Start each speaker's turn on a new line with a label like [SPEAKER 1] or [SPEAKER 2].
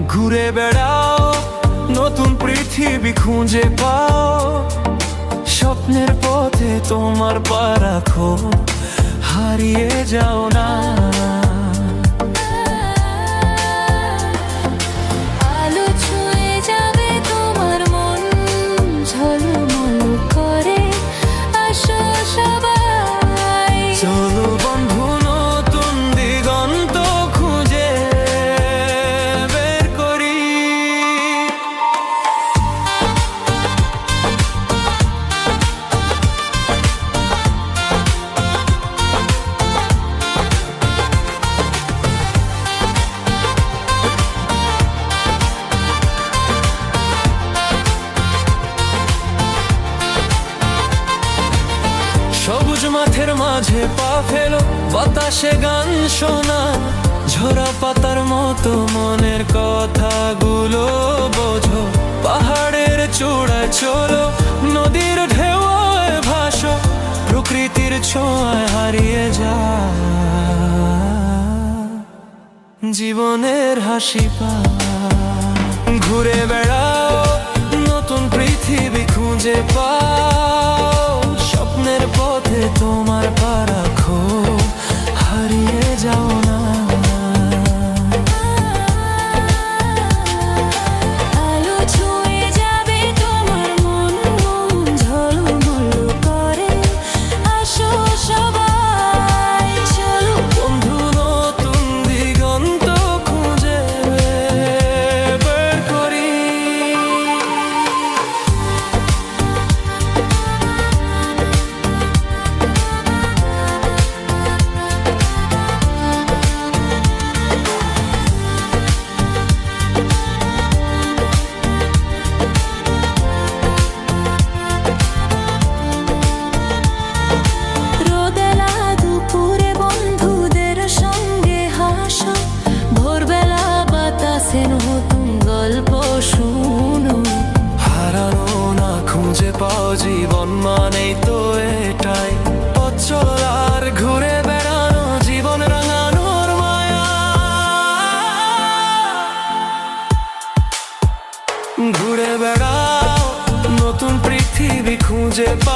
[SPEAKER 1] ঘুরে বেড়াও, নতুন পৃথিবী খুঁজে পাও, স্বপ্নের পথে তোমার পা রাখো, হারিয়ে যাও না।
[SPEAKER 2] আলো ছুঁয়ে যাবে তোমার মন, ঝলমল করে আসো সবাই।
[SPEAKER 1] চলো বন্ধু, নতুন দিগন্ত খুঁজে বের করি। সবুজ মাঠের মাঝে পা ফেলো, বাতাসে গান শোনা, ঝরা পাতার মতো মনের কথাগুলো বোঝো। পাহাড়ের চূড়ায় চলো, নদীর ঢেউয়ে ভাসো, প্রকৃতির ছোঁয়ায় হারিয়ে যা জীবনের হাসি পা। ঘুরে বেড়াও, নতুন পৃথিবী খুঁজে পাও, স্বপ্নের পথে তোমার পা রাখো, হারিয়ে যাও না।
[SPEAKER 2] আলো ছুঁয়ে যাবে তোমার মন, ঝলমল করে আসো সবাই। চলো
[SPEAKER 1] বন্ধু, নতুন দিগন্ত খুঁজে বের করি।
[SPEAKER 2] রোদেলা দুপুরে বন্ধুদের সঙ্গে হাসো, ভোরবেলা বাতাসে নতুন গল্প শুনো।
[SPEAKER 1] হারানো না খুঁজে পাও, জীবন মানেই তো এটাই। পথ চলার, ঘুরে বেড়ানো, জীবন রাঙানোর মায়া। ঘুরে বেড়াও, নতুন পৃথিবী খুঁজে পাও।